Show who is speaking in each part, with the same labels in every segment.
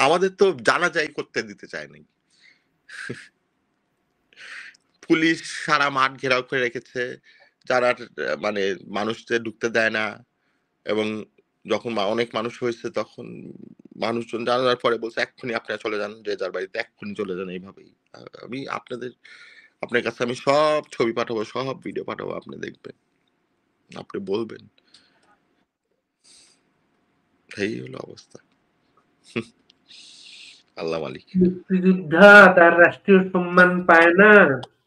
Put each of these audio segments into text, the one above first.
Speaker 1: আমাদের তো জানাজাই করতে দিতে চায় নাই। পুলিশ সারা মাঠ ঘেরাও করে রেখেছে। যারা মানে মানুষদের ঢুকতে দেয় না এবং যখন অনেক মানুষ হয়েছে তখন মানুষজন জানার পরে বলছে, "এক্ষুনি আপনারা চলে যান। যে যার বাড়িতে এক্ষুনি চলে যান।" এইভাবেই। আমি আপনার কাছে আমি সব ছবি পাঠাবো, সব ভিডিও পাঠাবো। আপনি দেখবেন। আপনি বলবেন। এই হলো অবস্থা। আল্লাহ মালিক।
Speaker 2: মুক্তিযোদ্ধা তার রাষ্ট্রীয় সম্মান পায় না,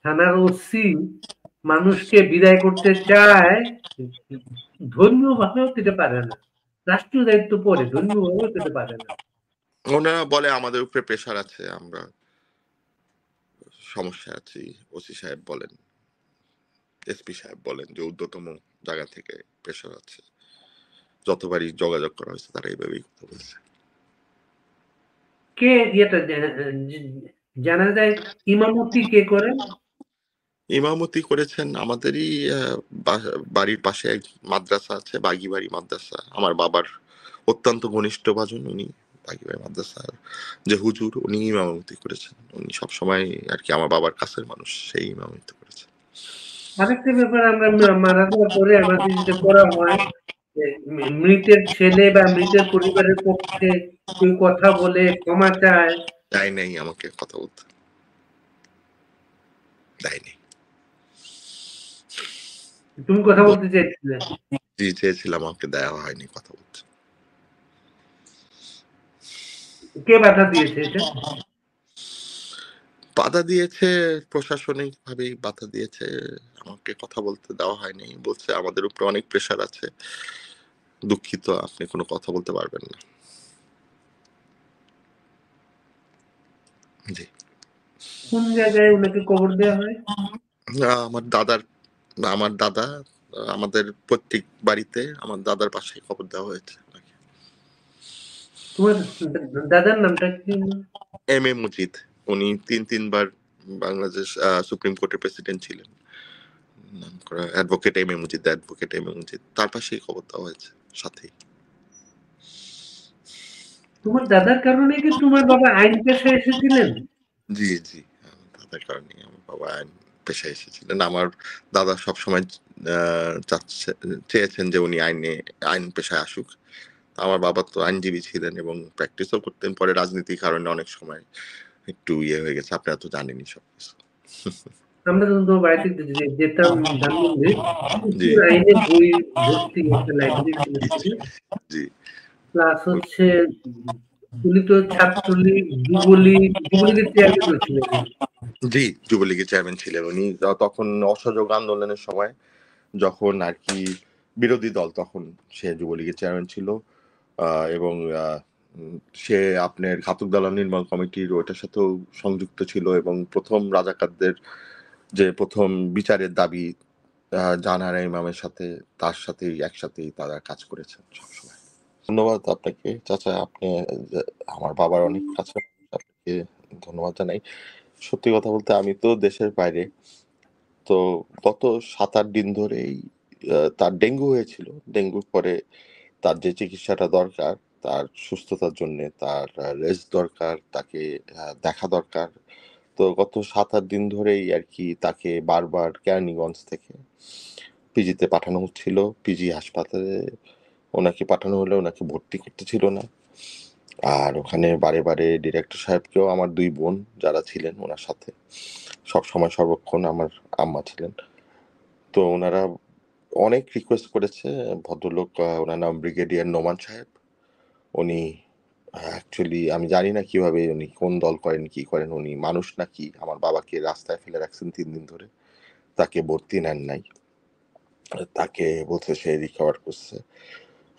Speaker 2: থানার ওসি মানুষকে বিদায় করতে চায়, ধর্মীয় ভাবেও দিতে পারে না, রাষ্ট্রীয় দায়িত্ব পরে ধর্মীয় ভাবেও দিতে পারে না।
Speaker 1: ওনারা বলে আমাদের উপরে প্রেশার আছে, আমরা সমস্যায় আছি। ওসি সাহেব বলেন, এসপি সাহেব বলেন যে ঊর্ধ্বতম জায়গা থেকে প্রেশার আছে। যতবারই যোগাযোগ করা হয়েছে তারা এইভাবেই কথা বলছে।
Speaker 2: কে ইয়েটা জানা যায় ইমামতি কে করেন?
Speaker 1: ইমামতি করেছেন আমাদেরই বাড়ির পাশে এক মাদ্রাসা আছে, বাগিবাড়ি মাদ্রাসা। আমার বাবার অত্যন্ত ঘনিষ্ঠ ভাজন উনি। বাগিবাড়ি মাদ্রাসার যে হুজুর উনি ইমামতি করেছেন। উনি সবসময় আর কি আমার বাবার কাছের মানুষ, সেই ইমামতি করেছেন।
Speaker 2: আরেকটা ব্যাপার, আমরা মারা যাওয়ার পরে আমাদের যেটা করা হয়, মৃতের ছেলে বা মৃতের পরিবারের পক্ষে কেউ কথা বলে ক্ষমা চায়।
Speaker 1: দেয় নেই আমাকে কথা বলতে, দেয়নি।
Speaker 2: তুমি কথা বলতে চাইছিলে?
Speaker 1: জি, চেয়েছিলাম, আমাকে দেওয়া হয়নি কথা বলতে।
Speaker 2: কে বাধা দিয়েছে এটা?
Speaker 1: বাধা দিয়েছে প্রশাসনিক ভাবেই বাধা দিয়েছে, আমাকে কথা বলতে দেওয়া হয়নি। বলছে আমাদের উপরে অনেক প্রেশার আছে, দুঃখিত আপনি কোনো কথা বলতে পারবেন না। জি।
Speaker 2: কোন জায়গায় ওনাকে কবর দেওয়া হয়?
Speaker 1: আমার দাদা আমাদের প্রত্যেক বাড়িতে আমার দাদার পাশে খবর দেওয়া হয়েছে।
Speaker 2: তোমার দাদার নামটা কি?
Speaker 1: এম এ মুজিদ। উনি তিনবার বাংলাদেশ সুপ্রিম কোর্টের প্রেসিডেন্ট ছিলেন। নাম করা advocate M A Mujid, advocate M A মুজিদ। তার পাশেই খবর দেওয়া হয়েছে সাথেই।
Speaker 2: তোমার দাদার কারণে কি তোমার বাবা আইন পেশায় এসেছিলেন?
Speaker 1: জি, জি। আমার দাদার কারণে আমার বাবা আইন পেশায় এসেছিলেন। আমার দাদা সবসময় চেয়েছেন যে উনি আইন পেশায় আসুক। আমার বাবা তো আইনজীবী ছিলেন এবং প্র্যাকটিসও করতেন। পরে রাজনীতির কারণে অনেক সময় একটু হয়ে গেছে। আপনারা তো জানেনই সবকিছু।
Speaker 2: আমরা যখন তোমার বাড়িতে যেতাম ধানমন্ডি,
Speaker 1: জি,
Speaker 2: প্রচুর আইনের বই ভর্তি একটা লাইব্রেরি ছিল
Speaker 1: জি,
Speaker 2: সেখানে।
Speaker 1: জি।
Speaker 2: প্লাস হচ্ছে উনি তো ছাত্রলীগ, যুবলীগের চেয়ারম্যানও ছিলেন।
Speaker 1: জি, যুবলীগের চেয়ারম্যান ছিলেন উনি। তখন অসহযোগ আন্দোলনের সময় যখন আর কি বিরোধী দল, তখন সে যুবলীগের চেয়ারম্যান ছিল। এবং সে আপনার ঘাতক দালাল নির্মূল কমিটির ওইটার সাথেও সংযুক্ত ছিল এবং প্রথম রাজাকারদের যে প্রথম বিচারের দাবি জাহানারা ইমামের সাথে, তার সাথেই একসাথেই তারা কাজ করেছেন সবসময়। ধন্যবাদ আপনাকে চাচা, আপনি আমার বাবার অনেক কাছে, আপনাকে ধন্যবাদ জানাই। সত্যি কথা বলতে আমি তো দেশের বাইরে, তো গত ৭-৮ দিন ধরেই তার ডেঙ্গু হয়েছিল। ডেঙ্গুর পরে তার যে চিকিৎসাটা দরকার, তার সুস্থতার জন্যে তার রেস্ট দরকার, তাকে দেখা দরকার। তো গত ৭-৮ দিন ধরেই আর কি তাকে বারবার কেরানীগঞ্জ থেকে পিজিতে পাঠানো হচ্ছিল। পিজি হাসপাতালে ওনাকে পাঠানো হলে ওনাকে ভর্তি করতেছিল না। আর ওখানে বারে ডিরেক্টর সাহেবকেও, আমার ২ বোন যারা ছিলেন ওনার সাথে সবসময় সর্বক্ষণ আমার আম্মা ছিলেন। তো ওনারা অনেক রিকোয়েস্ট করেছে। ভদ্রলোক, ওনার নাম ব্রিগেডিয়ার নোমান সাহেব। উনি অ্যাকচুয়ালি আমি জানি না কিভাবে উনি কোন দল করেন, কি করেন। উনি মানুষ নাকি আমার বাবাকে রাস্তায় ফেলে রাখছেন ৩ দিন ধরে। তাকে ভর্তি নেন নাই। তাকে বলছে সে রিকভার করছে।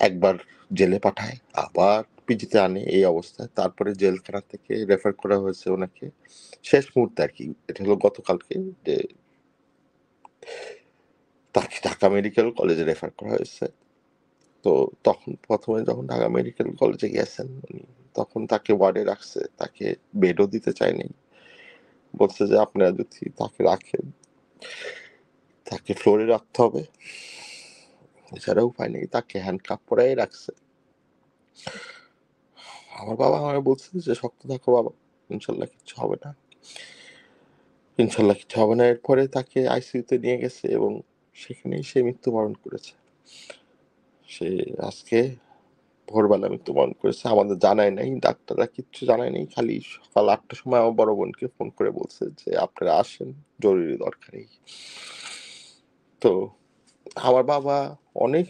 Speaker 1: একবার জেলে পাঠায়, আবার পিজিতে আনে এই অবস্থায়। তারপরে জেলখানা থেকে রেফার করা হয়েছে ওনাকে শেষ মুহূর্তে আর কি। এটা হলো গতকালকে, যে তাকে ঢাকা মেডিকেল কলেজে রেফার করা হয়েছে। তো তখন প্রথমে যখন ঢাকা মেডিকেল কলেজে গেছেন উনি, তখন তাকে ওয়ার্ডে রাখছে, তাকে বেডও দিতে চায়নি। বলছে যে আপনারা যদি তাকে রাখেন, তাকে ফ্লোরে রাখতে হবে, এছাড়া উপায় নেই। তাকে হ্যান্ডকাপ পরাই রাখছে। আমার বাবা আমাকে বলছে যে শক্ত থাকো বাবা, ইনশাল্লাহ কিচ্ছু হবে না, ইনশাল্লাহ কিচ্ছু হবে না। এরপরে তাকে আইসিইউতে নিয়ে গেছে এবং সেখানেই সে মৃত্যুবরণ করেছে। সে আজকে ভোরবেলা মৃত্যুবরণ করেছে, আমাদের জানায় নাই, ডাক্তাররা কিচ্ছু জানায় নাই, খালি সকাল 8টার সময় আমার বড় বোনকে ফোন করে বলছে যে আপনারা আসেন, জরুরি দরকারি। তো আমার বাবা অনেক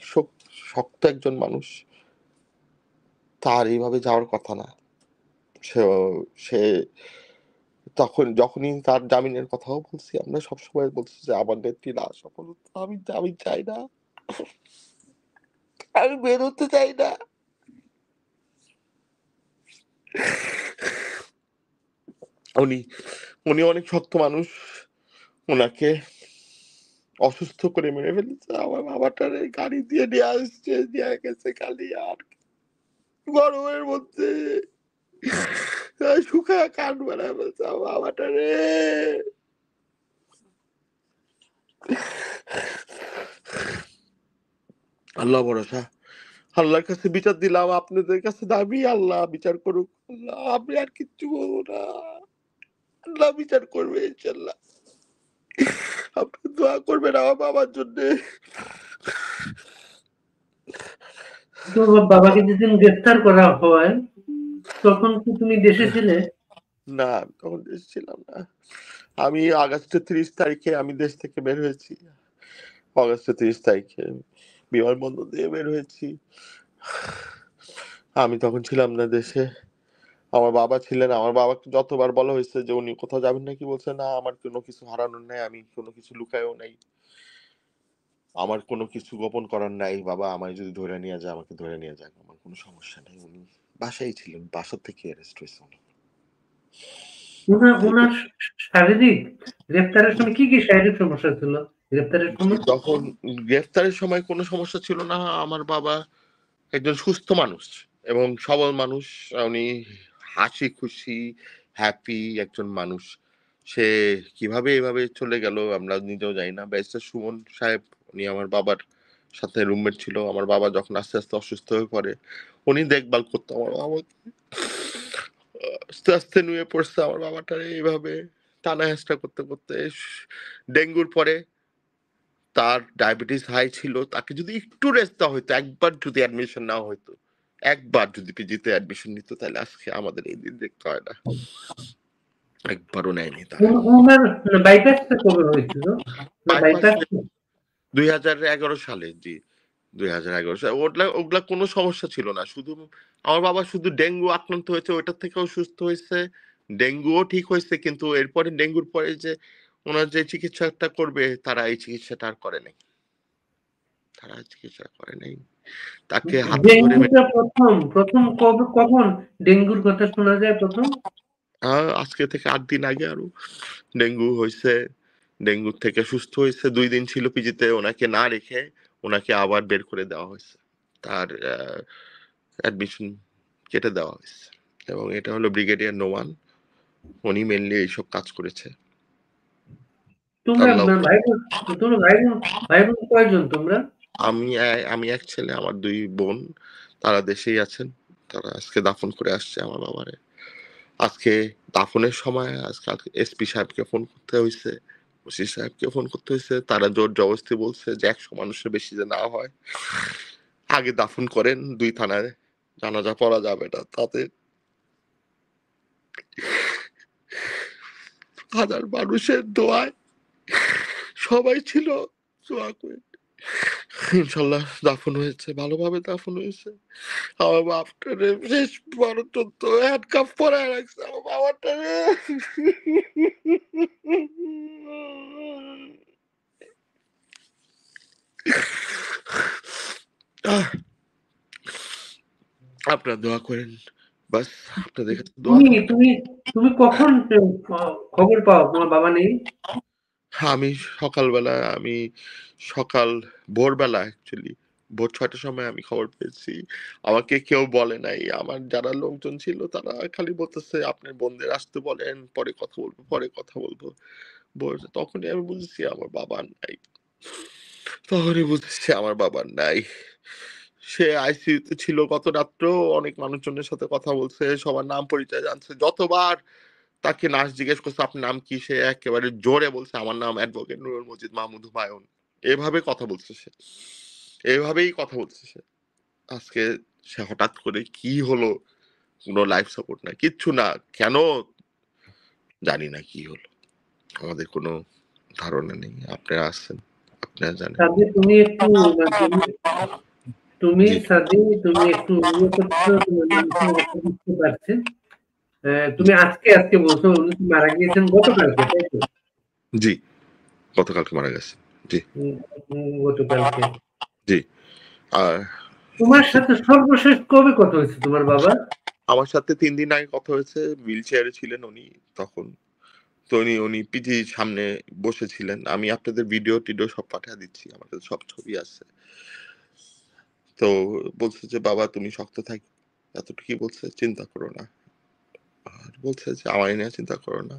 Speaker 1: শক্ত একজন মানুষ, তার এইভাবে যাওয়ার কথা না। সে সে তখন যখনই তার জামিনের কথাও বলছি, আমরা সবসময় বলছি যে আমার নেত্রী লাশ অপরূপ, আমি আমি চাই না, আমি বেরোতে চাই না। উনি উনি অনেক শক্ত মানুষ, ওনাকে অসুস্থ করে মেরে ফেলেছে। আমার বাবাটারে গাড়ি দিয়ে নিয়ে আসছে, নিয়ে গেছে খালি আর গরমের মধ্যে শুকায় কাঠ বানায় ফেলছে আমার বাবাটারে। আল্লাহ ভরসা, আল্লাহর কাছে বিচার দিলাম, আপনাদের কাছে দাবি আল্লাহ বিচার করুক। আল্লাহ, আমি আর কিচ্ছু বলবো না, আল্লাহ বিচার করবে ইনশাল্লাহ। আপনি দোয়া করবেন আমার বাবার জন্য।
Speaker 2: তোমার বাবাকে যেদিন গ্রেফতার করা হয় তখন কি তুমি দেশে ছিলে?
Speaker 1: না, তখন দেশ ছিলাম না। আমি আগস্টের 30 তারিখে আমি দেশ থেকে বের হয়েছি। আগস্টের 30 তারিখে বিমানবন্দর দিয়ে বের হয়েছি। আমি তখন ছিলাম না দেশে, আমার বাবা ছিলেন। আমার বাবাকে যতবার বলা হয়েছে যে উনি কোথাও যাবেন নাকি, বলছে না আমার কোনো কিছু হারানোর নাই, আমি কোনো কিছু লুকায়ও নাই, আমার কোনো কিছু গোপন করার নাই। বাবা আমায় যদি ধরে নিয়ে যায় আমাকে ধরে নিয়ে যাক, আমার কোনো সমস্যা নেই। উনি বাসায় ছিলেন, বাসা থেকে অ্যারেস্ট হয়েছে উনি।
Speaker 2: ওনার শারীরিক গ্রেফতারের সময় কি কি শারীরিক সমস্যা ছিল গ্রেফতারের সময়?
Speaker 1: যখন গ্রেফতারের সময় কোনো সমস্যা ছিল না। আমার বাবা একজন সুস্থ মানুষ এবং সবল মানুষ, উনি হাসি খুশি হ্যাপি একজন মানুষ। সে কিভাবে এভাবে চলে গেল আমরা নিজেও জানি না। ব্যারিস্টার সুমন সাহেব, উনি আমার বাবার সাথে রুমমেট ছিল। আমার বাবা যখন আস্তে আস্তে অসুস্থ হয়ে পড়ে, উনি দেখভাল করতো আমার বাবাকে। আস্তে আস্তে নুয়ে পড়ছে আমার বাবাটারে এইভাবে টানা হেঁচড়া করতে করতে। ডেঙ্গুর পরে তার ডায়াবেটিস হাই ছিল, তাকে যদি একটু রেস্ট দেওয়া হইতো, একবার যদি অ্যাডমিশন নেওয়া হইতো, একবার যদি পিজিতে অ্যাডমিশন নিত, তাহলে আজকে আমাদের এই দিন দেখতে হয় না। একবারও নেয়নি তারা।
Speaker 2: ওনার বাইপাসটা কবে হয়েছিল?
Speaker 1: বাইপাস
Speaker 2: বাইপাস
Speaker 1: 2011 সালে, জি 2011 সালে। ওগুলা ওগুলা কোনো সমস্যা ছিল না, শুধু আমার বাবা শুধু ডেঙ্গু আক্রান্ত হয়েছে, ওইটার থেকেও সুস্থ হয়েছে, ডেঙ্গুও ঠিক হয়েছে, কিন্তু এরপরে ডেঙ্গুর পরে যে ওনার যে চিকিৎসাটা করবে, তারা এই চিকিৎসাটা আর করে নাই, তারা চিকিৎসা করে নাই। তাকে হাতে ধরে
Speaker 2: ডেঙ্গুটা প্রথম প্রথম কবে কখন ডেঙ্গুর কথা শোনা যায় প্রথম?
Speaker 1: আজকে থেকে 8 দিন আগে আরো ডেঙ্গু হয়েছে। ডেঙ্গু থেকে সুস্থ হয়েছে, 2 দিন ছিল পিজিতে, ওনাকে না রেখে ওনাকে আবার বের করে দেওয়া হয়েছে, তার অ্যাডমিশন কেটে দেওয়া হয়েছে। এবং এটা হলো ব্রিগেডিয়ার নোমান, উনি মেনলি এইসব কাজ করেছে।
Speaker 2: তোমরা
Speaker 1: আল্লাহ।
Speaker 2: ভাই বোন, তোমরা ভাই বোন কয়জন তোমরা?
Speaker 1: আমি এক ছেলে, আমার 2 বোন, তারা দেশেই আছেন। তারা আজকে দাফন করে আসছে আমার বাবারে। আজকে দাফনের সময় আজকে এসপি সাহেবকে ফোন করতে হয়েছে, ওসি সাহেবকে ফোন করতে হয়েছে, তারা জোর জবরদস্তি বলছে যে 100 মানুষের বেশি যে না হয়, আগে দাফন করেন, 2 থানায় জানাজা পড়া যাবে না, তাতে হাজার মানুষের দোয়ায় সবাই ছিল, দোয়া করে ইনশাল্লাহ দাফন হয়েছে, ভালোভাবে দাফন হয়েছে। আমার বাপটারে শেষ পর্যন্ত হ্যান্ডকাফ পরায় রাখছে আমার বাবাটারে। আপনারা দোয়া করেন, বাস আপনাদের কাছে দোয়া
Speaker 2: তুমি
Speaker 1: থাকবে।
Speaker 2: তুমি তুমি কখন খবর পাও তোমার বাবা নেই?
Speaker 1: আমি সকালবেলা, আমি সকাল ভোরবেলা অ্যাকচুয়ালি ভোর 6টার সময় আমি খবর পেয়েছি। আমাকে কেউ বলে নাই, আমার যারা লোকজন ছিল তারা খালি বলতেছে আপনার বোনদের আসতে বলেন, পরে কথা বলবো, পরে কথা বলবো বলছে। তখনই আমি বুঝেছি আমার বাবা নাই, তখনই বুঝেছি আমার বাবা নাই। সে আইসিইউতে ছিল গত রাত্রেও অনেক মানুষজনের সাথে কথা বলছে, সবার নাম পরিচয় জানছে। যতবার তাকে নার্স জিজ্ঞেস করছে আপনার নাম কি, সে একেবারে জোরে বলছে আমার নাম অ্যাডভোকেট নুরুল মজিদ মাহমুদ হুমায়ুন। এভাবে কথা বলছে সে, এভাবেই কথা বলছে সে। আজকে সে হঠাৎ করে কি হলো, কোনো লাইফ সাপোর্ট না, কিচ্ছু না, কেন জানি না কি হলো, আমাদের কোনো ধারণা নেই। আপনারা আসছেন, আপনারা জানেন।
Speaker 2: সাদি তুমি একটু তুমি
Speaker 1: জি
Speaker 2: সাদি তুমি একটু ইয়ে করছো, তোমার মানুষের কথা বুঝতে পারছি। তুমি আজকে আজকে বলছো উনি তো মারা গিয়েছেন গতকালকে, তাই তো?
Speaker 1: জি গতকালকে মারা গেছে। জি
Speaker 2: গতকালকে।
Speaker 1: জি। আর
Speaker 2: তোমার সাথে সর্বশেষ কবে কথা হয়েছে তোমার বাবা?
Speaker 1: আমার সাথে 3 দিন আগে কথা হয়েছে, হুইল চেয়ারে ছিলেন উনি তখন। তো উনি পিজির সামনে বসেছিলেন। আমি আপনাদের ভিডিও টিডিও সব পাঠিয়ে দিচ্ছি, আমার কাছে সব ছবি আছে। তো বলছে যে বাবা তুমি শক্ত থাকো, এতটুকুই বলছে, চিন্তা করো না। আর বলছে যে আমায় নিয়ে চিন্তা করো না,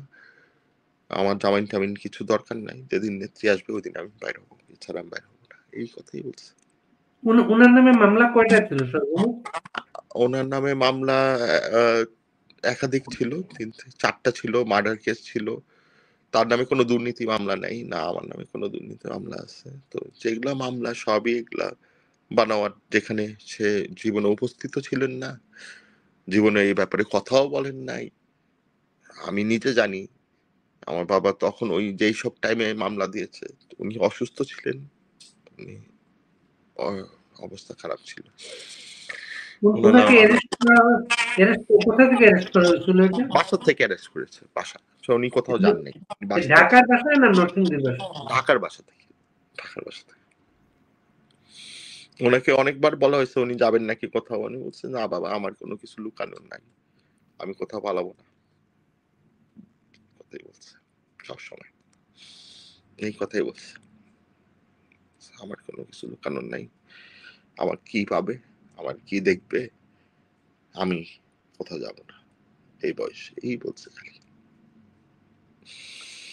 Speaker 1: আমার জামিন টামিন কিছু দরকার নাই, যেদিন নেত্রী আসবে ওই দিন আমি বাইর হবো, এছাড়া আমি বাইর হবো না, এই কথাই বলছে।
Speaker 2: উনার নামে মামলা কয়টা ছিল সর্বমোট?
Speaker 1: ওনার নামে মামলা আহ, একাধিক ছিল, 4টা ছিল, মার্ডার কেস ছিল। তার নামে কোনো দুর্নীতি মামলা নাই, না আমার নামে কোনো দুর্নীতি মামলা আছে। তো যেগুলা মামলা সবই এগুলা বানাওয়ার, যেখানে সে জীবনে উপস্থিত ছিলেন না, জীবনে এই ব্যাপারে কথাও বলেন নাই। আমি নিজে জানি আমার বাবা তখন ওই যেই সব টাইমে মামলা দিয়েছে উনি অসুস্থ ছিলেন, উনি অবস্থা খারাপ ছিল। ওনার নামে
Speaker 2: উনাকে
Speaker 1: মামলা
Speaker 2: কোথা থেকে অ্যারেস্ট করা হয়েছিল এটা?
Speaker 1: বাসা থেকে অ্যারেস্ট করেছে, বাসা। So উনি কোথাও যান নাই, বাসা থেকে।
Speaker 2: ঢাকার বাসায় না নরসিংদীর বাসায়?
Speaker 1: ঢাকার বাসা থেকে, ঢাকার বাসা থেকে। ওনাকে অনেকবার বলা হয়েছে উনি যাবেন নাকি কোথাও, উনি বলছে না বাবা আমার কোনো কিছু লুকানোর নাই, আমি কোথাও পালাবো না, কথাই বলছে সবসময়, এই কথাই বলছে, আমার কোনো কিছু লুকানোর নাই, আমার কি পাবে, আমার কি দেখবে, আমি কোথাও যাব না, এই বয়সে এই বলছে খালি।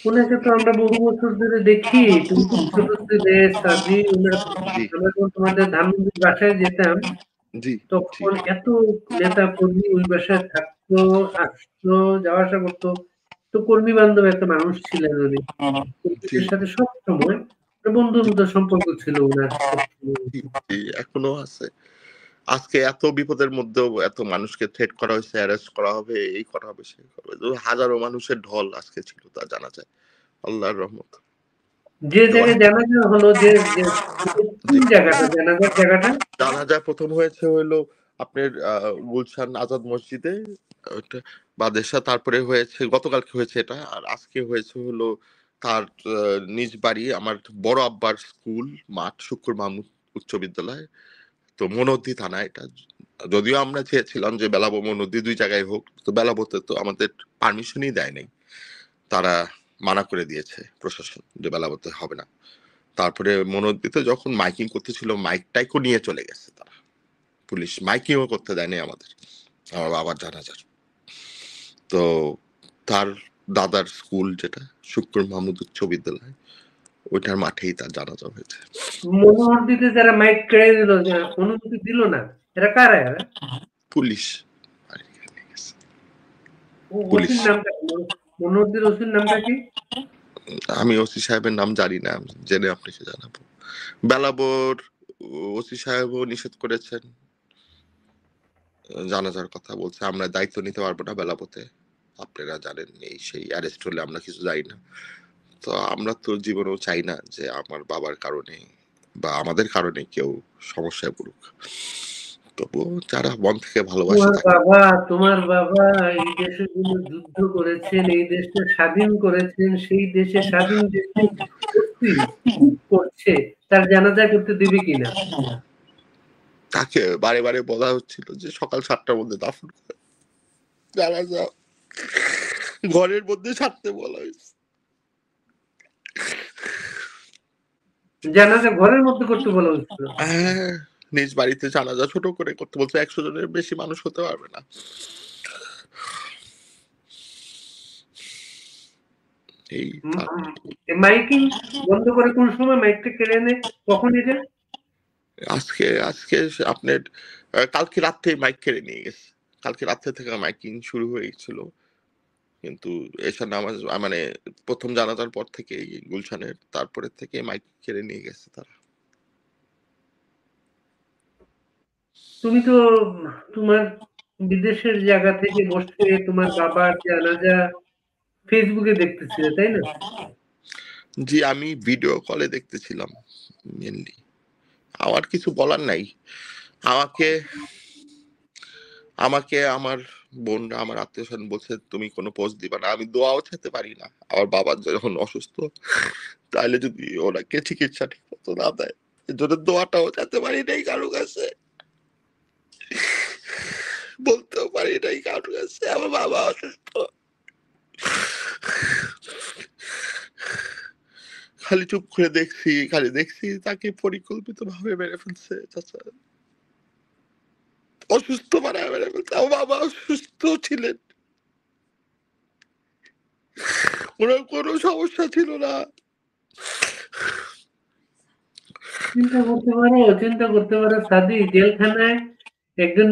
Speaker 2: উনাকে তো আমরা বহু বছর ধরে দেখি, তুমি তো ছোট ছিলে সাদি।
Speaker 1: জি
Speaker 2: আমরা যখন তোমাদের ধানমন্ডির বাসায় যেতাম
Speaker 1: জি জি
Speaker 2: তখন এত নেতা কর্মী ওই বাসায় থাকতো, আসতো, যাওয়া আসা করতো। তো কর্মী বান্ধব একটা মানুষ ছিলেন উনি।
Speaker 1: জি
Speaker 2: কর্মীদের সাথে সবসময় বন্ধুর মতো সম্পর্ক ছিল উনার সবসময়।
Speaker 1: জি জি, এখনো আছে। আজকে এত বিপদের মধ্যেও এত মানুষকে থ্রেট করা হয়েছে, অ্যারেস্ট করা হবে, এই করা হবে, সেই করা হবে, হাজারো মানুষের ঢল আজকে ছিল, তা জানা যায়, আল্লাহর রহমত।
Speaker 2: যে
Speaker 1: তো
Speaker 2: জায়গায় জানাজা হলো, যে যে কোন জায়গাটা, জানাজার জায়গাটা?
Speaker 1: জানাজা প্রথম হয়েছে হলো আপনার গুলশান আজাদ মসজিদে, ওটা বাদেশা, তারপরে হয়েছে গতকালকে হয়েছে এটা, আর আজকে হয়েছে হলো তার নিজ বাড়ি, আমার বড় আব্বার স্কুল মাঠ, শুক্র মাহমুদ উচ্চ বিদ্যালয়। তো মনদী থানা এটা। যদিও আমরা চেয়েছিলাম যে বেলাবো মনদী দুই জায়গায় হোক, তো বেলাবোতে তো আমাদের পারমিশনই দেয় নাই, তারা মানা করে দিয়েছে প্রশাসন যে বেলাবোতে হবে না। তারপরে মনোদিতে যখন মাইকিং করতেছিল মাইকটাইকও নিয়ে চলে গেছে তারা, পুলিশ মাইকিংও করতে দেয়নি আমাদের, আমার বাবার জানাজার। তো তার দাদার স্কুল যেটা শুক্র মাহমুদ উচ্চ বিদ্যালয়, ওইটার মাঠেই তার জানাজা হয়েছে।
Speaker 2: মনোহর দিতে যারা মাইক কেড়ে দিল, অনুমতি দিল না, এরা কারা এরা?
Speaker 1: Police, police.
Speaker 2: ওসির নামটা কি? মনোহরদির ওসির নামটা কি?
Speaker 1: আমি ওসি সাহেবের নাম জানি না, জেনে আপনাকে জানাবো। বেলাবোর ওসি সাহেবও নিষেধ করেছেন, জানাজার কথা বলছে আমরা দায়িত্ব নিতে পারবো না বেলাবোতে, আপনারা জানেন এই সেই অ্যারেস্ট হলে আমরা কিছু যাই না। তো আমরা তো জীবনেও চাই না যে আমার বাবার কারণে বা আমাদের কারণে কেউ সমস্যায় পড়ুক। তবুও যারা মন থেকে ভালোবাসে তাকে।
Speaker 2: তোমার বাবা এই দেশের জন্য যুদ্ধ করেছেন, এই দেশকে স্বাধীন করেছেন, সেই দেশে স্বাধীন দেশে অস্থি করছে, তার জানাজা করতে দিবে কিনা?
Speaker 1: তাকে বারে বারে বলা হচ্ছিল যে সকাল 7টার মধ্যে দাফন করে জানাজা ঘরের মধ্যে ছাড়তে বলা হয়েছে।
Speaker 2: জানাজা ঘরের মধ্যে করতে বলা হয়েছিল?
Speaker 1: হ্যাঁ, নিজ বাড়িতে জানাজা ছোট করে করতে বলছে, 100 জনের বেশি মানুষ হতে পারবে না। এই
Speaker 2: মাইকিং বন্ধ করে কোন সময় মাইকটা কেড়ে নেয়, কখন এটা?
Speaker 1: আজকে আজকে আপনার কালকে রাত্রে মাইক কেড়ে নিয়ে গেছে। কালকে রাত্রে থেকে মাইকিং শুরু হয়ে গেছিল। কিন্তু এশার নামাজ মানে ১ম জানাজার পর থেকেই গুলশানের তারপরে থেকে মাইক কেড়ে নিয়ে গেছে তারা।
Speaker 2: তুমি তো তোমার বিদেশের জায়গা থেকে বসে তোমার বাবার জানাজা ফেসবুকে দেখতেছিলে, তাই না?
Speaker 1: জি, আমি ভিডিও কলে দেখতেছিলাম মেইনলি। আমার কিছু বলার নাই। আমাকে আমাকে আমার বোনরা, আমার আত্মীয়স্বজন বলছে, "তুমি কোনো পোস্ট দিবা না।" আমি দোয়াও চাইতে পারি না। আমার বাবা যখন অসুস্থ, তাইলে যদি ওনাকে চিকিৎসা ঠিকমতো না দেয়, এজন্য দোয়াটাও চাইতে পারি নাই কারো কাছে। বলতেও পারি নাই কারো কাছে, আমার বাবা অসুস্থ। খালি চুপ করে দেখছি, খালি দেখছি তাকে পরিকল্পিতভাবে মেরে ফেলছে চাচা। অসুস্থ বানায় মেরে ফেলছে। আমার বাবা অসুস্থ ছিলেন। ওনার কোনো সমস্যা ছিল না।
Speaker 2: চিন্তা করতে পারো সাদি জেলখানায় একজন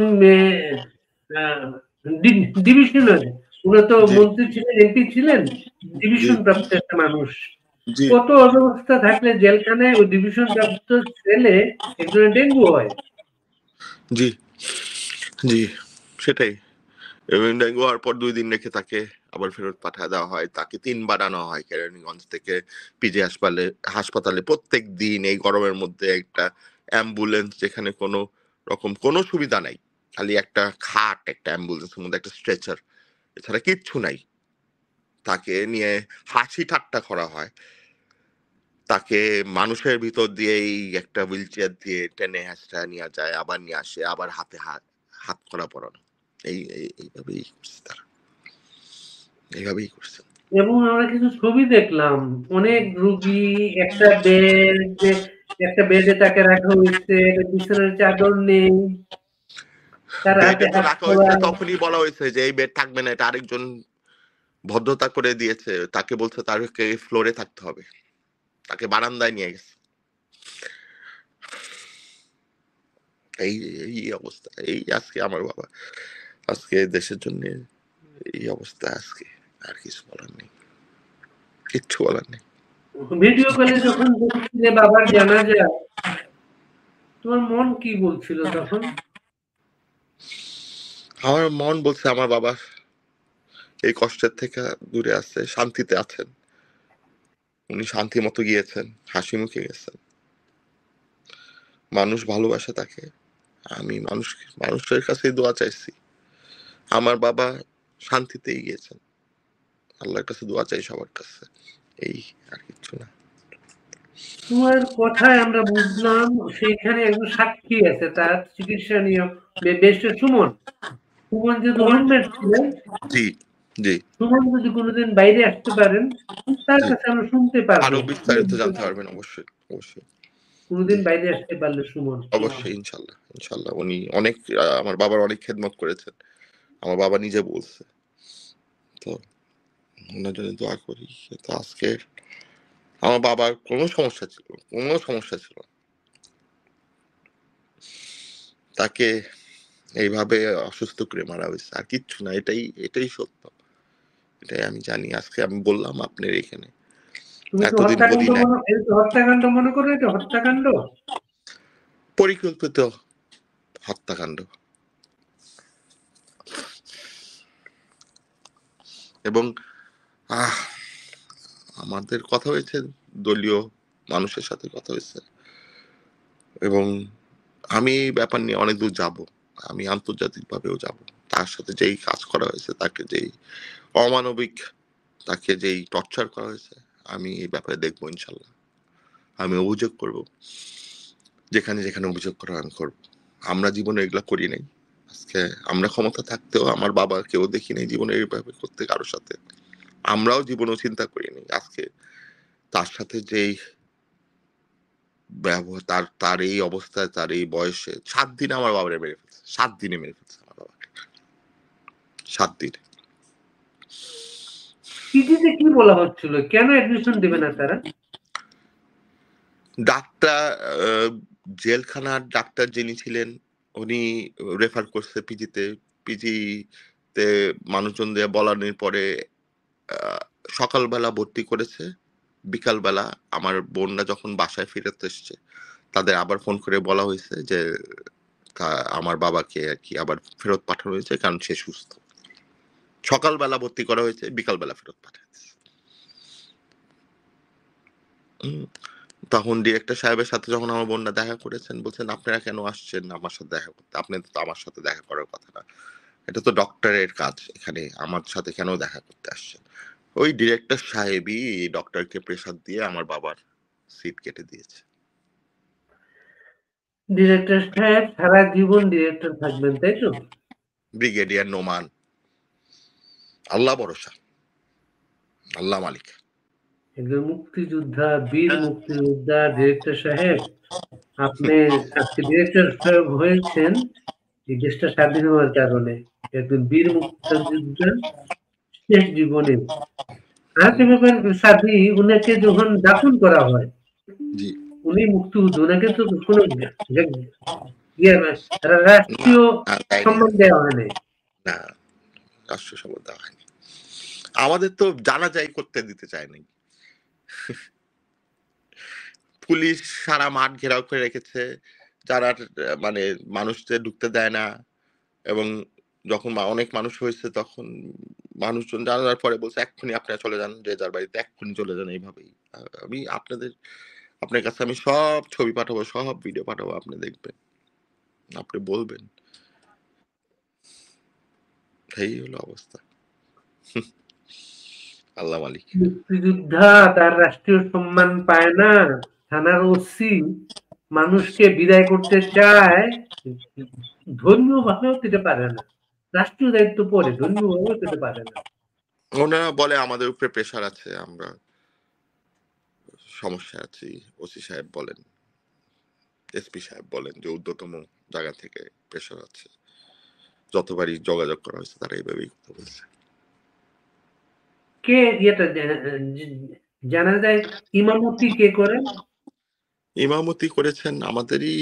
Speaker 2: ডিভিশনার, উনি তো
Speaker 1: জি,
Speaker 2: মন্ত্রী ছিলেন, এমপি ছিলেন,
Speaker 1: জি,
Speaker 2: ডিভিশন প্রাপ্ত একটা মানুষ।
Speaker 1: জি,
Speaker 2: কত অব্যবস্থা থাকলে জেলখানায় ওই ডিভিশন প্রাপ্ত ছেলে একজনের ডেঙ্গু হয়।
Speaker 1: জি, জি, সেটাই। এবং ডেঙ্গু হওয়ার পর ২ দিন রেখে তাকে আবার ফেরত পাঠায় দেওয়া হয়। তাকে ৩ বার আনা হয় কেরানীগঞ্জ থেকে পিজি হাসপাতালে। প্রত্যেকদিন এই গরমের মধ্যে একটা অ্যাম্বুলেন্স, যেখানে কোনো রকম কোনো সুবিধা নাই। খালি একটা খাট, একটা অ্যাম্বুলেন্সের মধ্যে একটা স্ট্রেচার। এছাড়া কিচ্ছু নাই। তাকে নিয়ে হাসি ঠাট্টা করা হয়। তাকে মানুষের ভিতর দিয়েই একটা হুইলচেয়ার দিয়ে টেনে হেঁচড়া নিয়ে যায়, আবার নিয়ে আসে, আবার হাতে হাতকড়া পরানো। এইভাবেই করছে তারা। এইভাবেই করছে।
Speaker 2: এবং আমরা কিছু ছবি দেখলাম, অনেক রুগী একটা বেডে তাকে রাখা হয়েছে, বিছানার চাদর নেই, তার হাতে
Speaker 1: বেডে তো
Speaker 2: হাত
Speaker 1: রাখা
Speaker 2: করা।
Speaker 1: হয়েছে, তখনই বলা হয়েছে যে এই বেড থাকবে না, এটা আরেকজন ভদ্রতা করে দিয়েছে। তাকে বলছে তাকে ফ্লোরে থাকতে হবে। তাকে বারান্দায় নিয়ে গেছে। এই এই অবস্থা। এই আজকে আমার বাবা আজকে দেশের জন্য এই অবস্থা আজকে। আর কিছু বলার নেই। কিচ্ছু বলার নেই।
Speaker 2: ভিডিও কলে যখন দেখছিলে বাবার জানাজা, তোমার মন কি বলছিল তখন?
Speaker 1: আমার মন বলছে আমার বাবা এই কষ্টের থেকে দূরে আছে, শান্তিতে আছেন। উনি শান্তি মতো গিয়েছেন, হাসি মুখে গেছেন। মানুষ ভালোবাসে তাকে। আমি মানুষের কাছেই দোয়া চাইছি। আমার বাবা শান্তিতেই গিয়েছেন। আল্লাহর কাছে দোয়া চাই সবার কাছে। এই, আর কিচ্ছু না।
Speaker 2: তোমার কথায় আমরা বুঝলাম সেইখানে একজন সাক্ষী আছে, তার চিকিৎসা নিয়ে বেস্টের সুমন। সুমন যেহেতু রুমমেট ছিলেন,
Speaker 1: জি, জি,
Speaker 2: সুমন যদি কোনোদিন বাইরে আসতে পারেন, তার
Speaker 1: জি।
Speaker 2: কাছে আমরা শুনতে পারবো
Speaker 1: আরো বিস্তারিত জানতে পারবেন অবশ্যই, অবশ্যই।
Speaker 2: কোনোদিন
Speaker 1: জি,
Speaker 2: বাইরে আসতে পারলে সুমন।
Speaker 1: অবশ্যই, ইনশাল্লাহ, ইনশাল্লাহ। উনি অনেক আমার বাবার অনেক খেদমত করেছেন। আমার বাবা নিজে বলছে। তো উনার জন্য দোয়া করি। তো আজকে আমার বাবার কোনো সমস্যা ছিল না। তাকে এইভাবে অসুস্থ করে মারা হয়েছে। আর কিচ্ছু না। এটাই সত্য। এটাই আমি জানি। আজকে আমি বললাম আপনার এখানে।
Speaker 2: তুমি কি
Speaker 1: এতদিন বলি নাই।
Speaker 2: হত্যাকাণ্ড মনে করো? এটা হত্যাকাণ্ড।
Speaker 1: পরিকল্পিত হত্যাকাণ্ড। এবং আহ আমাদের কথা হয়েছে, দলীয় মানুষের সাথে কথা হয়েছে। এবং আমি এই ব্যাপার নিয়ে অনেক দূর যাবো। আমি আন্তর্জাতিকভাবেও যাবো। তার সাথে যেই কাজ করা হয়েছে, তাকে যেই অমানবিক, তাকে যেই টর্চার করা হয়েছে, আমি এই ব্যাপারে দেখবো ইনশাল্লাহ। আমি অভিযোগ করব। যেখানে অভিযোগ করার আমি করব। আমরা জীবনে এগুলা করি নাই। আজকে আমরা ক্ষমতা থাকতেও আমার বাবাকেও দেখি নাই জীবনে এইভাবে করতে কারো সাথে। আমরাও জীবনেও চিন্তা করিনি। আজকে তার সাথে যেই ব্যবহার, তার এই অবস্থায়, তার এই বয়সে ৭ দিনে আমার বাবারে মেরে ফেলছে। ৭ দিনে মেরে ফেলছে আমার বাবাকে। ৭ দিনে।
Speaker 2: পিজিতে কি বলা হচ্ছিল? কেন অ্যাডমিশন দেবে না তারা?
Speaker 1: ডাক্তার জেলখানার ডাক্তার যিনি ছিলেন উনি রেফার করছে পিজিতে মানুষজন দিয়ে বলানোর পরে সকালবেলা ভর্তি করেছে। বিকালবেলা আমার বোনরা যখন বাসায় ফেরত এসছে তাদের আবার ফোন করে বলা হয়েছে যে আমার বাবাকে আর কি আবার ফেরত পাঠানো হয়েছে কারণ সে সুস্থ। সকালবেলা ভর্তি করা হয়েছে, বিকালবেলা ফেরত পাঠাচ্ছে। তখন ডিরেক্টর সাহেবের সাথে যখন আমার বোনরা দেখা করেছেন বলছেন আপনারা কেন আসছেন আমার সাথে দেখা করতে, আপনি তো আমার সাথে দেখা করার কথা না, এটা তো ডক্টরের কাজ, এখানে আমার সাথে কেন দেখা করতে আসছেন। ওই ডিরেক্টর সাহেবই ডক্টরকে প্রেসার দিয়ে আমার বাবার সিট কেটে দিয়েছে।
Speaker 2: ডিরেক্টর সাহেব সারা জীবন ডিরেক্টর থাকবেন, তাই তো?
Speaker 1: ব্রিগেডিয়ার নোমান, আল্লাহ ভরসা, আল্লাহ মালিক।
Speaker 2: একজন মুক্তিযোদ্ধা, বীর মুক্তিযোদ্ধা ডিরেক্টর সাহেব, আপনি আজকে ডিরেক্টর সাহেব হয়েছেন এই দেশটা স্বাধীন হওয়ার কারণে। একজন বীর মুক্তিযোদ্ধা শেষ জীবনে। আরেকটা ব্যাপার সাথী, উনাকে যখন দাফন করা হয়,
Speaker 1: জি
Speaker 2: উনি মুক্তিযুদ্ধ, ওনাকে তো কোনো রাষ্ট্রীয় সম্মান দেওয়া হয় নাই।
Speaker 1: না, রাষ্ট্র সম্মান দেওয়া হয়নি। আমাদের তো জানাজাই করতে দিতে চায় নাই। পুলিশ সারা মাঠ ঘেরাও করে রেখেছে, যারা মানে মানুষদের ঢুকতে দেয় না। এবং যখন অনেক মানুষ হয়েছে তখন মানুষজন জানার পরে বলছে এক্ষুনি আপনারা চলে যান, যে যার বাড়িতে এক্ষুনি চলে যান। এইভাবেই আমি আপনার কাছে আমি সব ছবি পাঠাবো, সব ভিডিও পাঠাবো, আপনি দেখবেন, আপনি বলবেন। এই হলো অবস্থা। আল্লাহ মালিক।
Speaker 2: মুক্তিযোদ্ধা তার রাষ্ট্রীয় সম্মান পায় না, থানার ওসি মানুষকে বিদায় করতে চায়, ধর্মীয় ভাবেও দিতে পারে না, রাষ্ট্রীয় দায়িত্ব পরে ধর্মীয় ভাবেও দিতে পারে না।
Speaker 1: ওনারা বলে আমাদের উপরে প্রেশার আছে, আমরা সমস্যা আছি। ওসি সাহেব বলেন, এসপি সাহেব বলেন যে ঊর্ধ্বতম জায়গা থেকে প্রেশার আছে। যতবারই যোগাযোগ করা হয়েছে তারা এইভাবেই কথা বলছে।
Speaker 2: কে ইয়েটা জানা যায় ইমামতি কে করেন?
Speaker 1: ইমামতি করেছেন আমাদেরই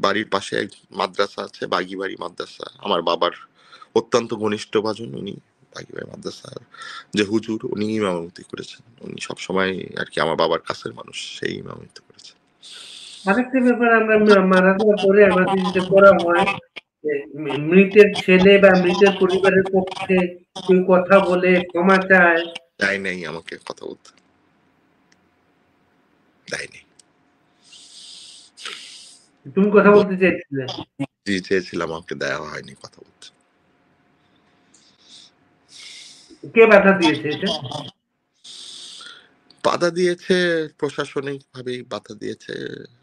Speaker 1: বাড়ির পাশে এক মাদ্রাসা আছে, বাগিবাড়ি মাদ্রাসা। আমার বাবার অত্যন্ত ঘনিষ্ঠ ভাজন উনি। বাগিবাড়ি মাদ্রাসার যে হুজুর উনি ইমামতি করেছেন। উনি সবসময় আর কি আমার বাবার কাছের মানুষ, সেই ইমামতি করেছেন।
Speaker 2: আরেকটা ব্যাপার, আমরা মারা যাওয়ার পরে আমাদের যেটা করা হয়, মৃতের ছেলে বা মৃতের পরিবারের পক্ষে কেউ কথা বলে ক্ষমা চায়।
Speaker 1: দেয় নেই, আমাকে কথা বলতে দেয়নি।
Speaker 2: তুমি কথা বলতে চাইছিলে?
Speaker 1: জি চেয়েছিলাম, আমাকে দেওয়া হয়নি কথা বলতে।
Speaker 2: কে বাধা দিয়েছে এটা?
Speaker 1: বাধা দিয়েছে প্রশাসনিক ভাবেই বাধা দিয়েছে,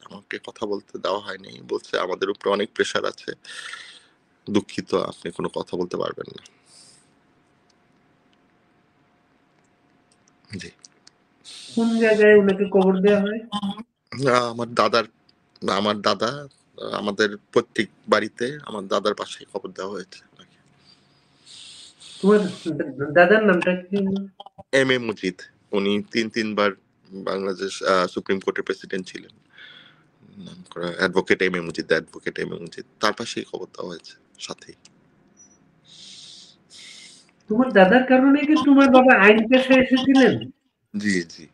Speaker 1: আমাকে কথা বলতে দেওয়া হয়নি। বলছে আমাদের উপরে অনেক প্রেশার আছে, দুঃখিত আপনি কোনো কথা বলতে পারবেন না। জি।
Speaker 2: কোন জায়গায় ওনাকে কবর দেওয়া হয়?
Speaker 1: আমার দাদা আমাদের প্রত্যেক বাড়িতে আমার দাদার পাশে খবর দেওয়া হয়েছে।
Speaker 2: তোমার দাদার নামটা কি?
Speaker 1: এম এ মুজিদ। উনি তিনবার বাংলাদেশ সুপ্রিম কোর্টের প্রেসিডেন্ট ছিলেন। অ্যাডভোকেট এম এ মুজিদ, তার পাশেই খবর দেওয়া হয়েছে সাথেই।
Speaker 2: তোমার দাদার কারণে কি তোমার বাবা আইন পেশায় এসেছিলেন?
Speaker 1: জি জি,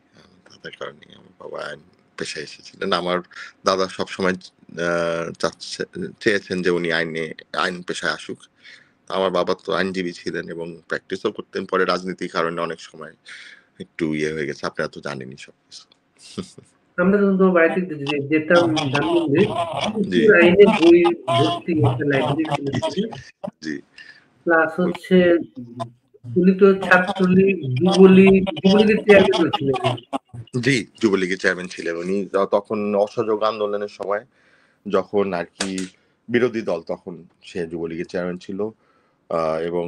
Speaker 1: দাদার কারণে আমার বাবা আইন পেশায় এসেছিলেন। আমার দাদা সবসময় চেয়েছেন যে উনি আইন পেশায় আসুক। আমার বাবা তো আইনজীবী ছিলেন এবং প্র্যাকটিসও করতেন। পরে রাজনীতির কারণে অনেক সময় একটু হয়ে গেছে, আপনারা তো জানেনই সবকিছু।
Speaker 2: আমরা যখন তোমার বাড়িতে যেতাম ধানমন্ডি,
Speaker 1: জি
Speaker 2: প্রচুর আইনের বই ভর্তি একটা লাইব্রেরি ছিল।
Speaker 1: জি
Speaker 2: প্লাস হচ্ছে উনি তো ছাত্রলীগ, যুবলীগের চেয়ারম্যান ছিলেন।
Speaker 1: জি যুবলীগের চেয়ারম্যান ছিলেন উনি। তখন অসহযোগ আন্দোলনের সময় যখন আর কি বিরোধী দল, তখন সে যুবলীগের চেয়ারম্যান ছিল। এবং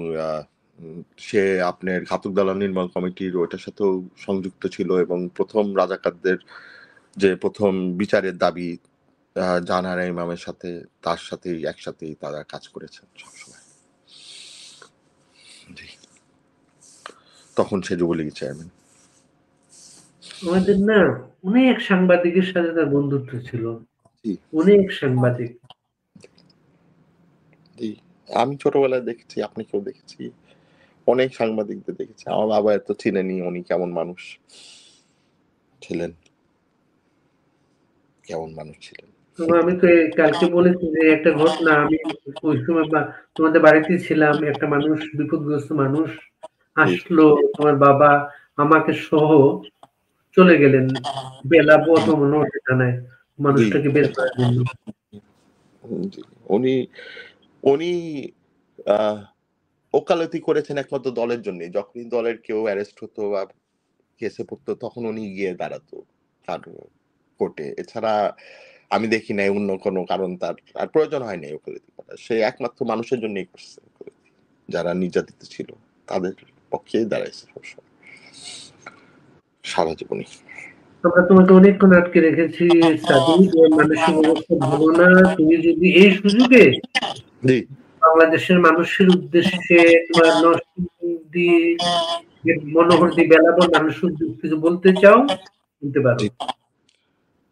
Speaker 1: সে আপনার ঘাতক দালাল নির্মূল কমিটির ওইটার সাথেও সংযুক্ত ছিল এবং প্রথম রাজাকারদের যে প্রথম বিচারের দাবি জাহানারা ইমামের সাথে, তার সাথেই একসাথেই তারা কাজ করেছেন সবসময়। তখন সে যুবলীগের চেয়ারম্যান।
Speaker 2: আমাদের না অনেক সাংবাদিকের সাথে তার বন্ধুত্ব ছিল।
Speaker 1: জি,
Speaker 2: অনেক সাংবাদিক।
Speaker 1: জি। আমি ছোটবেলায় দেখেছি, আপনি কেউ দেখেছি। অনেক সাংবাদিকদের দেখেছি। আমার বাবা এত চিনেনি উনি কেমন মানুষ ছিলেন, কেমন মানুষ ছিলেন।
Speaker 2: তো আমি তো কালকে বলেছি যে একটা ঘটনা, আমি ওই সময় তোমাদের বাড়িতে ছিলাম, একটা মানুষ, বিপদগ্রস্ত মানুষ
Speaker 1: জি,
Speaker 2: আসলো, তোমার বাবা আমাকে সহ চলে গেলেন বেলা পথমন সেখানে
Speaker 1: জি,
Speaker 2: মানুষটাকে বের করার জন্য।
Speaker 1: জি। উনি উনি আহ ওকালতি করেছেন একমাত্র দলের জন্যই। যখনই দলের কেউ অ্যারেস্ট হতো বা কেসে পড়তো তখন উনি গিয়ে দাঁড়াতো তার কোর্টে। এছাড়া আমি দেখি নাই অন্য কোনো কারণ তার আর প্রয়োজন হয় নাই ওকালতি করার। সে একমাত্র মানুষের জন্যই করছে ওকালতি। যারা নির্যাতিত ছিল তাদের পক্ষেই দাঁড়াইছে সবসময়। সারা জীবনই।
Speaker 2: আমরা তোমাকে অনেকক্ষণ আটকে রেখেছি সাদি, যে মানসিক অবস্থা ভালো না। তুমি যদি এই সুযোগে
Speaker 1: জি,
Speaker 2: বাংলাদেশের মানুষের উদ্দেশ্যে তোমার নরসিংদী মনোহরদী বেলাবর মানুষের উদ্দেশ্যে কিছু বলতে চাও, বলতে পারো।
Speaker 1: জি।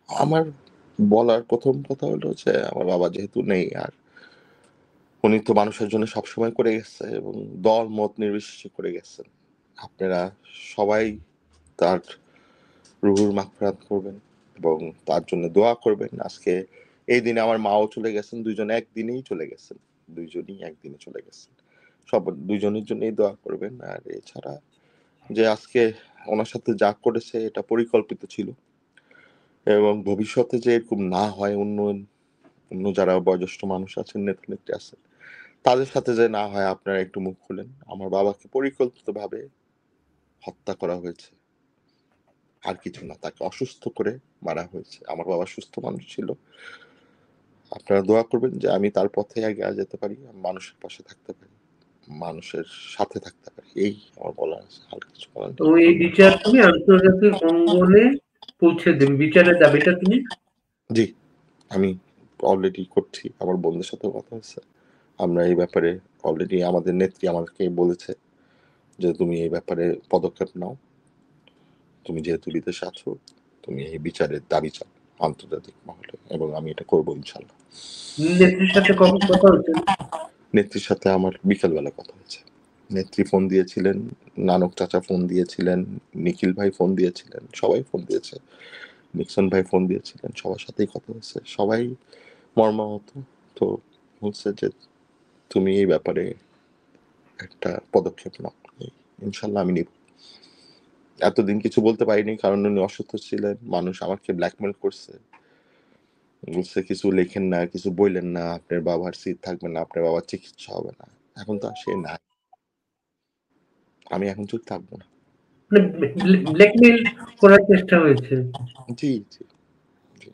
Speaker 1: আমার বলার ১ম কথা হলো যে আমার বাবা যেহেতু নেই আর উনি তো মানুষের জন্য সবসময় করে গেছে এবং দল মত নির্বিশেষে করে গেছেন। আপনারা সবাই তার রুহুর মাগফিরাত করবেন এবং তার জন্য দোয়া করবেন। আজকে এই দিনে আমার মাও চলে গেছেন। ২ জন একদিনেই চলে গেছেন। ২ জনই একদিনে চলে গেছেন। ২ জনের জন্যই দোয়া করবেন। আর এছাড়া যে আজকে উনার সাথে যা করেছে এটা পরিকল্পিত ছিল এবং ভবিষ্যতে যে এরকম না হয় অন্য যারা বয়োজ্যেষ্ঠ মানুষ আছেন, নেতা-নেত্রী আছেন, তাদের সাথে যে না হয় আপনারা একটু মুখ খুলেন। আমার বাবাকে পরিকল্পিতভাবে হত্যা করা হয়েছে। আর কিছু না। তাকে অসুস্থ করে মারা হয়েছে। আমার বাবা সুস্থ মানুষ ছিল। আপনারা দোয়া করবেন যে আমি তার পথে এগিয়ে যেতে পারি। আমি মানুষের পাশে থাকতে পারি। মানুষের সাথে থাকতে পারি। এই আমার বলার আছে। আর কিছু বলার
Speaker 2: তো
Speaker 1: নেই।
Speaker 2: এই
Speaker 1: ধন্যবাদ।
Speaker 2: বিচার তুমি আন্তর্জাতিক অঙ্গনে পৌঁছে দেবে, বিচারের দাবিটা তুমি।
Speaker 1: জি, আমি অলরেডি করছি। আমার বোনদের সাথেও কথা হয়েছে। আমরা এই ব্যাপারে অলরেডি আমাদের নেত্রী আমাকে বলেছে যে, "তুমি এই ব্যাপারে পদক্ষেপ নাও। তুমি যেহেতু বিদেশে আছো, তুমি এই বিচারের দাবি চাও আন্তর্জাতিক মহলে এবং আমি এটা করব ইনশাআল্লাহ।"
Speaker 2: নেত্রীর সাথে কখন কথা হচ্ছে?
Speaker 1: নেত্রীর সাথে আমার বিকেলবেলা কথা হয়েছে। নেত্রী ফোন দিয়েছিলেন, নানক চাচা ফোন দিয়েছিলেন, নিখিল ভাই ফোন দিয়েছিলেন, সবাই ফোন দিয়েছে। নিক্সন ভাই ফোন দিয়েছিলেন, সবার সাথেই কথা হয়েছে। সবাই মর্মাহত। তো বলছে যে, "তুমি এই ব্যাপারে একটা পদক্ষেপ নাও।" ইনশাআল্লাহ আমি নিব। এতদিন কিছু বলতে পারিনি কারণ উনি অসুস্থ ছিলেন। মানুষ আমাকে ব্ল্যাকমেইল করছে। বলছে, "কিছু লেখেন না, কিছু বইলেন না, আপনার বাবার সিট থাকবে না, আপনার বাবার চিকিৎসা হবে না।" এখন তো আর সে নাই। আমি এখন চুপ থাকবো না।
Speaker 2: মানে ব্ল্যাকমেইল করার চেষ্টা হয়েছে।
Speaker 1: জি, জি, জি।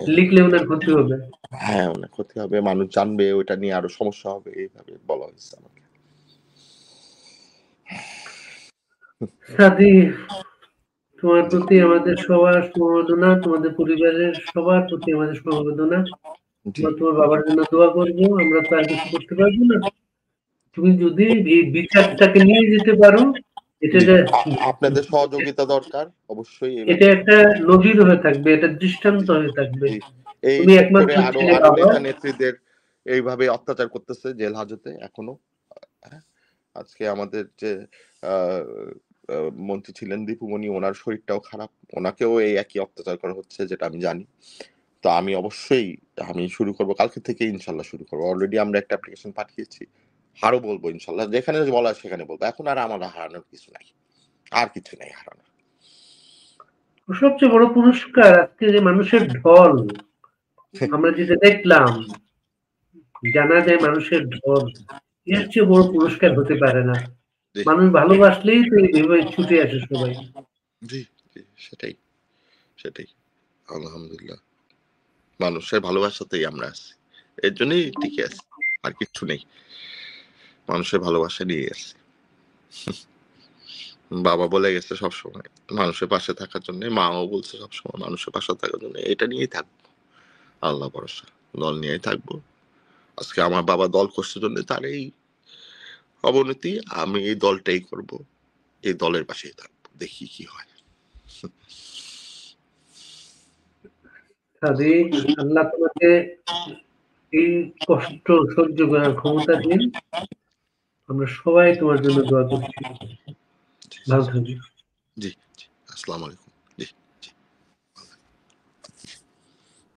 Speaker 1: এটাই।
Speaker 2: লিখলে ওনার ক্ষতি হবে।
Speaker 1: হ্যাঁ, অনেক ক্ষতি হবে। মানুষ জানবে, ওইটা নিয়ে আরো সমস্যা হবে। এইভাবে বলা হইছে আমাকে।
Speaker 2: সাদি, তোমার
Speaker 1: জি,
Speaker 2: প্রতি আমাদের সবার সমবেদনা, তোমাদের পরিবারের সবার প্রতি আমাদের সমবেদনা।
Speaker 1: জি,
Speaker 2: আমরা তোমার বাবার জন্য দোয়া করবো। আমরা তো আর কিছু করতে পারবো না। তুমি যদি এই বিচারটাকে নিয়ে যেতে পারো, এটা
Speaker 1: জি। আপনাদের সহযোগিতা দরকার অবশ্যই এই
Speaker 2: এটা
Speaker 1: ব্যাপারে।
Speaker 2: একটা নজির হয়ে থাকবে, এটা দৃষ্টান্ত
Speaker 1: জি,
Speaker 2: হয়ে থাকবে।
Speaker 1: জি। এই
Speaker 2: তুমি একমাত্র
Speaker 1: সেক্টরে আরো
Speaker 2: ছেলে
Speaker 1: আরো
Speaker 2: বাবা।
Speaker 1: নেতা-নেত্রীদের এইভাবে অত্যাচার করতেছে জেল হাজতে এখনো। হ্যাঁ? আজকে আমাদের যে আ আ মন্ত্রী ছিলেন দীপুমণি, উনার শরীরটাও খারাপ। উনাকেও এই একই অত্যাচার করা হচ্ছে যেটা আমি জানি। তো আমি অবশ্যই আমি শুরু করব। কালকে থেকেই ইনশাআল্লাহ শুরু করব। অলরেডি আমরা একটা অ্যাপ্লিকেশন পাঠিয়েছি। আরো বলব ইনশাআল্লাহ। যেখানে বলা হয় সেখানে বলব। এখন আর আমার হারানোর কিছু নাই। আর কিছু নাই হারানোর।
Speaker 2: সবচেয়ে বড় পুরস্কার আজকে যে মানুষের ঢল, আমরা যেটা দেখলাম, জানা যায় মানুষের ঢল,
Speaker 1: জি,
Speaker 2: এর চেয়ে বড় পুরস্কার হতে পারে না।
Speaker 1: জি,
Speaker 2: মানুষ ভালোবাসলেই তো এইভাবে ছুটে আসে সবাই।
Speaker 1: জি, জি, সেটাই, সেটাই। আলহামদুলিল্লাহ। মানুষের ভালোবাসাতেই আমরা আছি। এর জন্যই টিকে আছি। আর কিচ্ছু নেই। মানুষের ভালোবাসা নিয়েই আছি। বাবা বলে গেছে সবসময় মানুষের পাশে থাকার জন্য। মাও বলছে সবসময় মানুষের পাশে থাকার জন্য। এটা নিয়েই থাকবো। আল্লাহ ভরসা। দল নিয়েই থাকবো। আজকে আমার বাবা দল করছে জন্য তার এই অবনতি। আমি এই দলটাই করব। এই দলের পাশেই থাকবো। দেখি কি হয়।
Speaker 2: সাদিক, আল্লাহ তোমাকে এই কষ্ট সহ্য করার ক্ষমতা দিন। আমরা সবাই তোমার জন্য দোয়া করছি। ভালো থাকবে।
Speaker 1: জি, জি। আসসালামু আলাইকুম।